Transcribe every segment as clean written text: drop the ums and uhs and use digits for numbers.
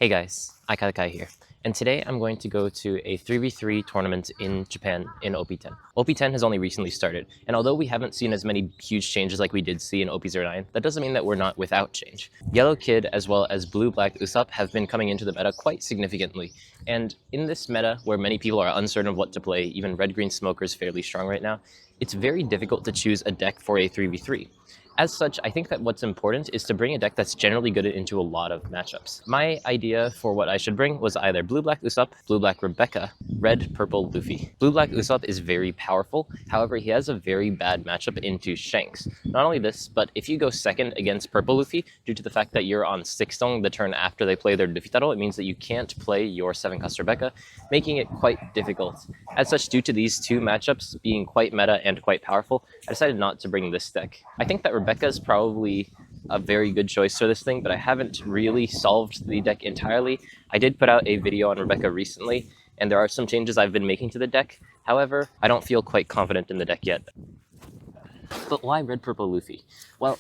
Hey guys, iKailaKai here, and today I'm going to go to a 3v3 tournament in Japan in OP10. OP10 has only recently started, and although we haven't seen as many huge changes like we did see in OP09, that doesn't mean that we're not without change. Yellow Kid as well as Blue-Black Usopp have been coming into the meta quite significantly, and in this meta where many people are uncertain of what to play, even Red-Green Smoker is fairly strong right now, it's very difficult to choose a deck for a 3v3. As such, I think that what's important is to bring a deck that's generally good into a lot of matchups. My idea for what I should bring was either Blue-Black Usopp, Blue-Black Rebecca, Red Purple Luffy. Blue-Black Usopp is very powerful, however he has a very bad matchup into Shanks. Not only this, but if you go second against Purple Luffy, due to the fact that you're on 6 Dong the turn after they play their Luffy-taro, it means that you can't play your 7-cost Rebecca, making it quite difficult. As such, due to these two matchups being quite meta and quite powerful, I decided not to bring this deck. I think that Rebecca is probably a very good choice for this thing, but I haven't really solved the deck entirely. I did put out a video on Rebecca recently, and there are some changes I've been making to the deck. However, I don't feel quite confident in the deck yet. But why Red Purple Luffy? Well,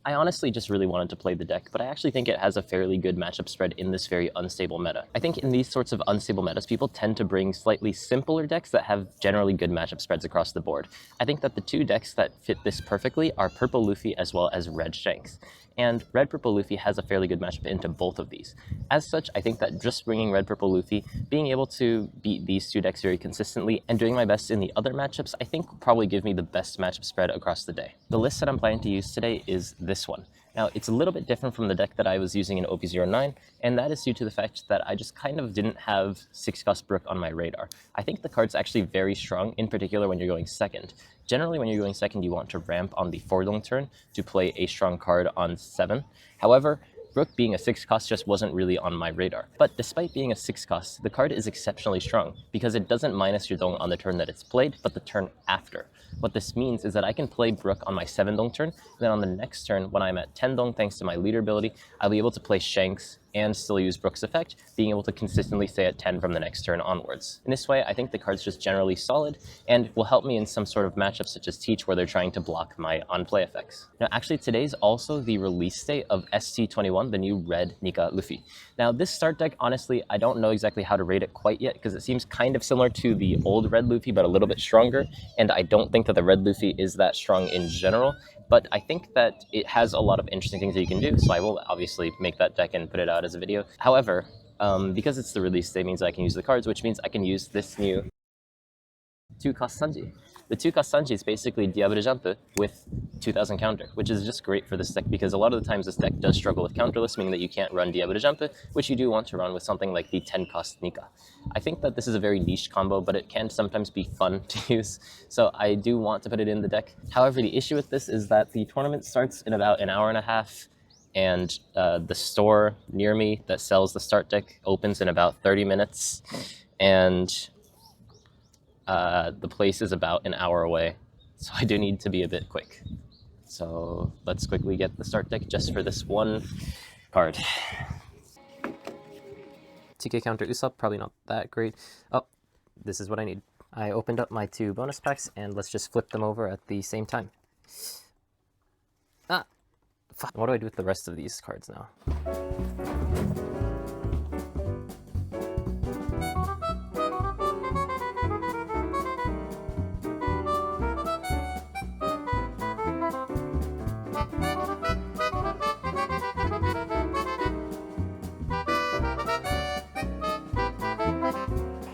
I honestly just really wanted to play the deck, but I actually think it has a fairly good matchup spread in this very unstable meta. I think in these sorts of unstable metas, people tend to bring slightly simpler decks that have generally good matchup spreads across the board. I think that the two decks that fit this perfectly are Purple Luffy as well as Red Shanks. And Red Purple Luffy has a fairly good matchup into both of these. As such, I think that just bringing Red Purple Luffy, being able to beat these two decks very consistently, and doing my best in the other matchups, I think will probably give me the best matchup spread across the day. The list that I'm planning to use today is this one. Now, it's a little bit different from the deck that I was using in OP09, and that is due to the fact that I just kind of didn't have 6-cost Brook on my radar. I think the card's actually very strong, in particular when you're going second. Generally, when you're going second, you want to ramp on the 4-Dong turn to play a strong card on 7. However, Brook being a 6-cost just wasn't really on my radar. But despite being a 6-cost, the card is exceptionally strong because it doesn't minus your Dong on the turn that it's played, but the turn after. What this means is that I can play Brook on my 7-Dong turn, and then on the next turn, when I'm at 10 Dong thanks to my leader ability, I'll be able to play Shanks and still use Brook's effect, being able to consistently stay at 10 from the next turn onwards. In this way, I think the card's just generally solid and will help me in some sort of matchup such as Teach where they're trying to block my on-play effects. Now, actually, today's also the release date of ST21, the new Red Nika Luffy. Now, this start deck, honestly, I don't know exactly how to rate it quite yet because it seems kind of similar to the old Red Luffy, but a little bit stronger, and I don't think that the Red Luffy is that strong in general. But I think that it has a lot of interesting things that you can do, so I will obviously make that deck and put it out as a video. However, because it's the release date means I can use the cards, which means I can use this new 2-cost Sanji. The 2-cost Sanji is basically Diable Jump with 2000 counter, which is just great for this deck because a lot of the times this deck does struggle with counterless, meaning that you can't run Diable Jump, which you do want to run with something like the 10-cost Nika. I think that this is a very niche combo, but it can sometimes be fun to use, so I do want to put it in the deck. However, the issue with this is that the tournament starts in about an hour and a half, and the store near me that sells the start deck opens in about 30 minutes, and the place is about an hour away, so I do need to be a bit quick. So let's quickly get the start deck just for this one card. TK counter Usopp, probably not that great. Oh, this is what I need. I opened up my 2 bonus packs, and let's just flip them over at the same time. Ah! Fuck. What do I do with the rest of these cards now?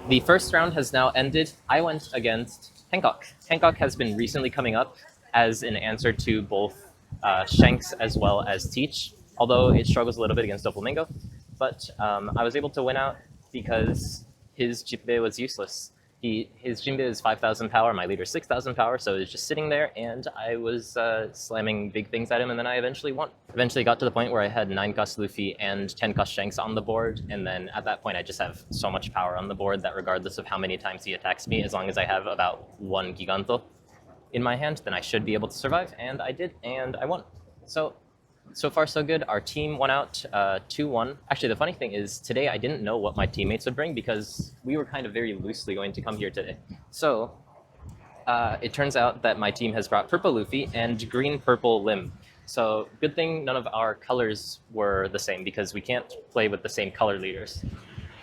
The first round has now ended. I went against Hancock. Hancock has been recently coming up as an answer to both Shanks as well as Teach, although it struggles a little bit against Doflamingo. But I was able to win out because his Jinbei was useless. His Jinbei is 5,000 power, my leader is 6,000 power, so it was just sitting there, and I was slamming big things at him, and then I eventually won. Eventually got to the point where I had 9-cost Luffy and 10-cost Shanks on the board, and then at that point I just have so much power on the board that regardless of how many times he attacks me, as long as I have about 1 Giganto in my hand, then I should be able to survive, and I did, and I won. So far so good. Our team won out 2-1. Actually, the funny thing is today I didn't know what my teammates would bring because we were kind of very loosely going to come here today. So it turns out that my team has brought Purple Luffy and Green Purple Lim. So good thing none of our colors were the same because we can't play with the same color leaders.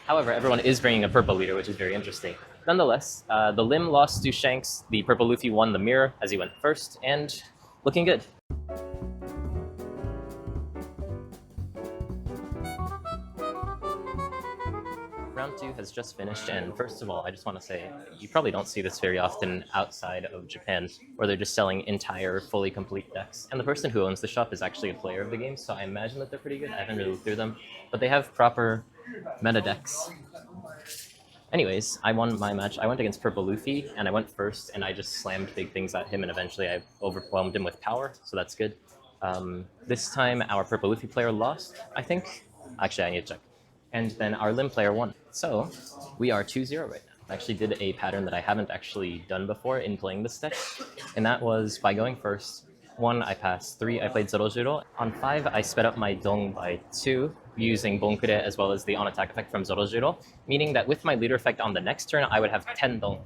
However, everyone is bringing a purple leader, which is very interesting. Nonetheless, the Lim lost to Shanks, the Purple Luffy won the mirror as he went first, and looking good. Round 2 has just finished, and first of all, I just want to say, you probably don't see this very often outside of Japan, where they're just selling entire, fully complete decks. And the person who owns the shop is actually a player of the game, so I imagine that they're pretty good. I haven't really looked through them, but they have proper meta decks. Anyways, I won my match. I went against Purple Luffy, and I went first, and I just slammed big things at him, and eventually I overwhelmed him with power, so that's good. This time, our Purple Luffy player lost, I think. Actually, I need to check. And then our Lim player won. So, we are 2-0 right now. I actually did a pattern that I haven't actually done before in playing this deck, and that was by going first. 1, I passed. 3, I played Zorojiro. On 5, I sped up my Dong by 2, using Bonkure as well as the on-attack effect from Zorojiro, meaning that with my leader effect on the next turn, I would have 10 Dong.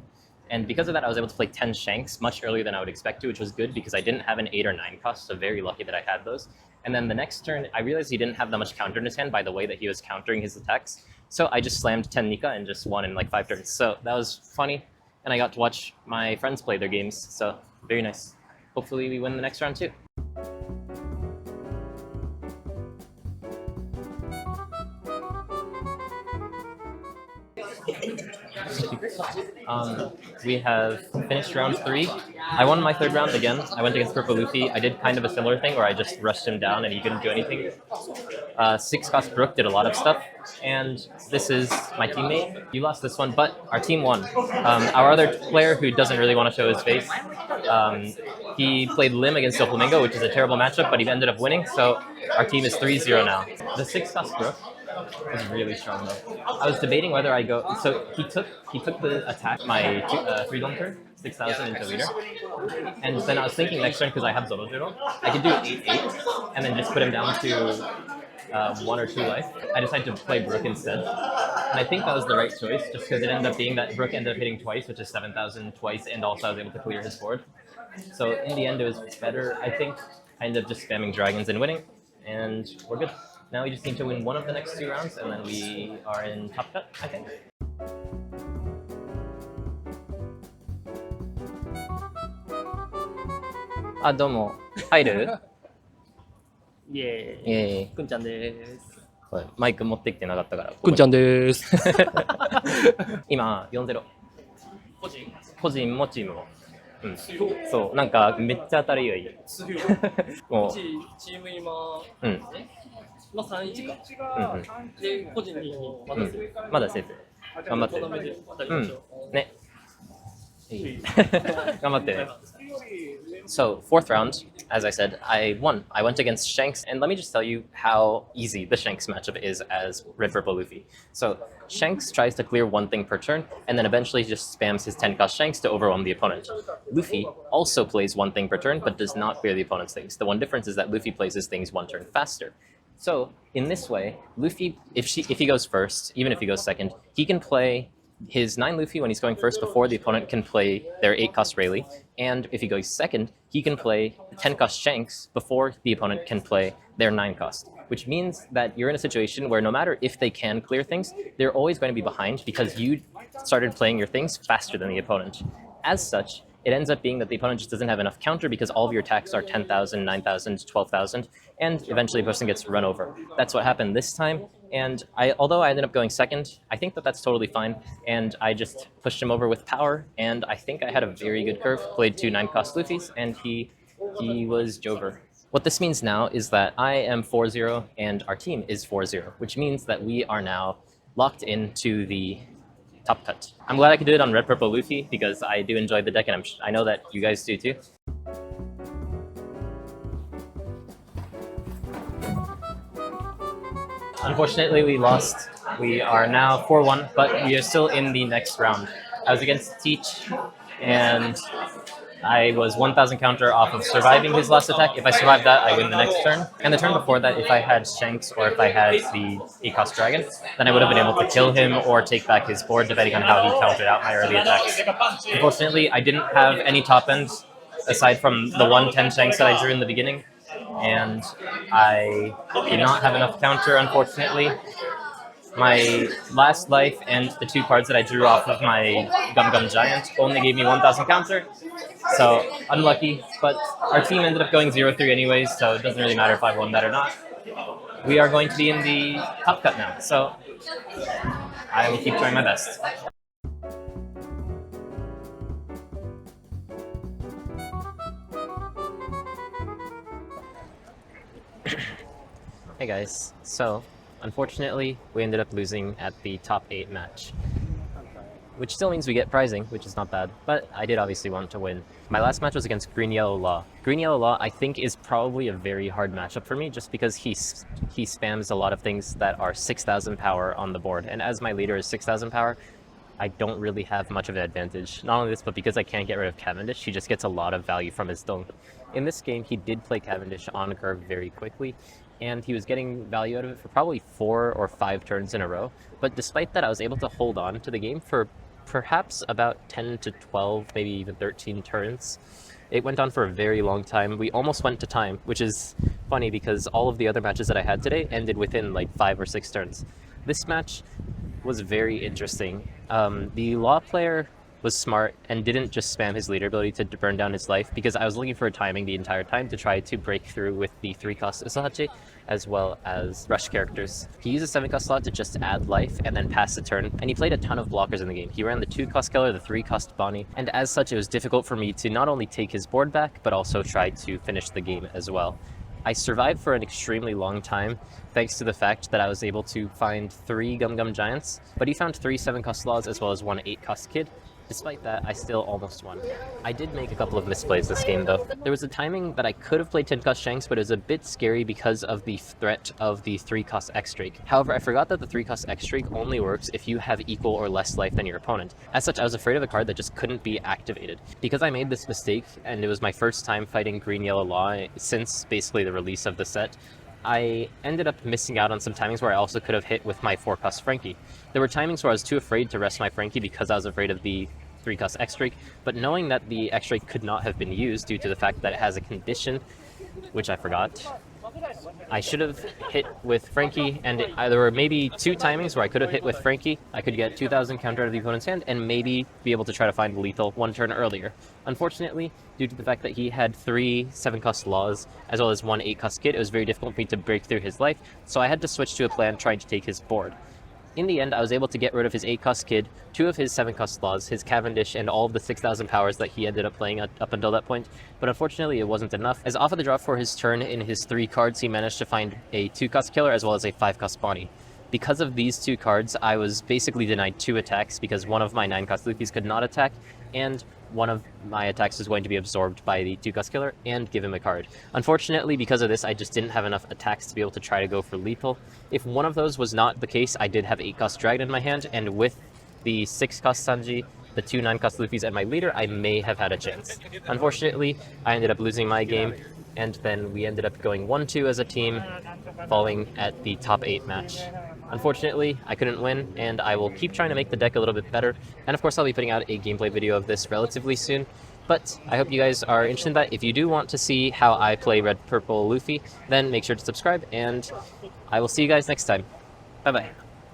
And because of that, I was able to play 10 Shanks much earlier than I would expect to, which was good because I didn't have an 8 or 9 cost, so very lucky that I had those. And then the next turn, I realized he didn't have that much counter in his hand by the way that he was countering his attacks. So I just slammed 10 Nika and just won in like 5 turns. So that was funny, and I got to watch my friends play their games, so very nice. Hopefully we win the next round too. We have finished round 3. I won my 3rd round again. I went against Purple Luffy. I did kind of a similar thing where I just rushed him down and he couldn't do anything. 6-cost Brook did a lot of stuff, and this is my teammate. You lost this one, but our team won. Our other player, who doesn't really want to show his face, he played Lim against Doflamingo, which is a terrible matchup, but he ended up winning, so our team is 3-0 now. The 6-cost Brook is really strong though. I was debating whether I go. So he took the attack my 3 turn, 6,000 into leader, and then I was thinking next turn because I have Zorojiro, I could do 8-8 and then just put him down to 1 or 2 life. I decided to play Brook instead, and I think that was the right choice just because it ended up being that Brook ended up hitting twice, which is 7,000 twice, and also I was able to clear his board. So in the end, it was better. I think I ended up just spamming dragons and winning, and we're good. Now we just need to win one of the next 2 rounds, and then we are in top cut, I think. Ah, domo. 入る? イエーイ。イエーイ。くんちゃんです。マイク持ってきてなかったから。くんちゃんです。今、4-0。個人個人もチームも。うん、そう、なんかめっちゃ当たりがいい。もうチーム今、うん。まあ3-1か。うんうん。で、個人にまだセーフ。まだセーフ。頑張って。この目で当たりましょう。ね。頑張ってね。So, 4th round, as I said, I won. I went against Shanks, and let me just tell you how easy the Shanks matchup is as Red Purple Luffy. So, Shanks tries to clear 1 thing per turn, and then eventually just spams his 10-cost Shanks to overwhelm the opponent. Luffy also plays 1 thing per turn, but does not clear the opponent's things. The one difference is that Luffy plays his things 1 turn faster. So, in this way, Luffy, if he goes first, even if he goes second, he can play his 9 Luffy when he's going first before the opponent can play their 8-cost Rayleigh, and if he goes second, he can play 10-cost Shanks before the opponent can play their 9-cost, which means that you're in a situation where no matter if they can clear things, they're always going to be behind because you started playing your things faster than the opponent. As such, it ends up being that the opponent just doesn't have enough counter because all of your attacks are 10,000, 9,000, 12,000, and eventually the person gets run over. That's what happened this time, and although I ended up going second, I think that that's totally fine, and I just pushed him over with power, and I think I had a very good curve, played 2 9-cost Luffys, and he was Jover. What this means now is that I am 4-0, and our team is 4-0, which means that we are now locked into the top cut. I'm glad I could do it on Red Purple Luffy because I do enjoy the deck, and I know that you guys do too. Unfortunately, we lost. We are now 4-1, but we are still in the next round. I was against Teach, and I was 1,000 counter off of surviving his last attack. If I survived that, I win the next turn. And the turn before that, if I had Shanks or if I had the 8-cost Dragon, then I would have been able to kill him or take back his board, depending on how he countered out my early attacks. Unfortunately, I didn't have any top ends aside from the 110 Shanks that I drew in the beginning. and I did not have enough counter, unfortunately. My last life and the 2 cards that I drew off of my Gum Gum Giant only gave me 1,000 counter, so unlucky, but our team ended up going 0-3 anyways, so it doesn't really matter if I won that or not. We are going to be in the top cut now, so I will keep trying my best. Hey guys, so unfortunately we ended up losing at the top 8 match, which still means we get prizing, which is not bad, but I did obviously want to win. My last match was against Green Yellow Law. Green Yellow Law I think is probably a very hard matchup for me just because he spams a lot of things that are 6,000 power on the board, and as my leader is 6,000 power, I don't really have much of an advantage. Not only this, but because I can't get rid of Cavendish, he just gets a lot of value from his Dong. In this game, he did play Cavendish on curve very quickly, and he was getting value out of it for probably 4 or 5 turns in a row. But despite that, I was able to hold on to the game for perhaps about 10 to 12, maybe even 13 turns. It went on for a very long time. We almost went to time, which is funny because all of the other matches that I had today ended within like 5 or 6 turns. This match was very interesting. The Law player was smart and didn't just spam his leader ability to burn down his life, because I was looking for a timing the entire time to try to break through with the 3-cost Usahachi as well as rush characters. He used a 7-cost slot to just add life and then pass the turn, and he played a ton of blockers in the game. He ran the 2-cost Keller, the 3-cost Bonnie, and as such it was difficult for me to not only take his board back, but also try to finish the game as well. I survived for an extremely long time, thanks to the fact that I was able to find 3 Gum Gum Giants, but he found 3 7-cost Laws as well as 1 8-cost Kid. Despite that, I still almost won. I did make a couple of misplays this game though. There was a timing that I could have played 10-cost Shanks, but it was a bit scary because of the threat of the 3-cost X-Drake. However, I forgot that the 3-cost X-Drake only works if you have equal or less life than your opponent. As such, I was afraid of a card that just couldn't be activated. Because I made this mistake, and it was my first time fighting Green Yellow Law since basically the release of the set, I ended up missing out on some timings where I also could have hit with my 4-cost Frankie. There were timings where I was too afraid to rest my Frankie because I was afraid of the 3-cost X-Drake, but knowing that the X-Drake could not have been used due to the fact that it has a condition, which I forgot, I should have hit with Frankie, and there were maybe 2 timings where I could have hit with Frankie. I could get 2,000 counter out of the opponent's hand and maybe be able to try to find lethal 1 turn earlier. Unfortunately, due to the fact that he had 3 7-cost Laws as well as 1 8-cost Kid, it was very difficult for me to break through his life, so I had to switch to a plan trying to take his board. In the end, I was able to get rid of his 8-cost Kid, 2 of his 7-cost Laws, his Cavendish, and all of the 6,000 powers that he ended up playing up until that point, but unfortunately it wasn't enough, as off of the draw for his turn in his 3 cards, he managed to find a 2-cost Killer as well as a 5-cost Bonnie. Because of these 2 cards, I was basically denied 2 attacks because one of my 9-cost Luffys could not attack, and one of my attacks was going to be absorbed by the 2-cost Killer and give him a card. Unfortunately, because of this, I just didn't have enough attacks to be able to try to go for lethal. If one of those was not the case, I did have 8-cost Dragon in my hand, and with the 6-cost Sanji, the 2 9-cost Luffys, and my leader, I may have had a chance. Unfortunately, I ended up losing my game, and then we ended up going 1-2 as a team, falling at the top 8 match. Unfortunately, I couldn't win, and I will keep trying to make the deck a little bit better, and of course I'll be putting out a gameplay video of this relatively soon, but I hope you guys are interested in that. If you do want to see how I play Red Purple Luffy, then make sure to subscribe, and I will see you guys next time. Bye bye.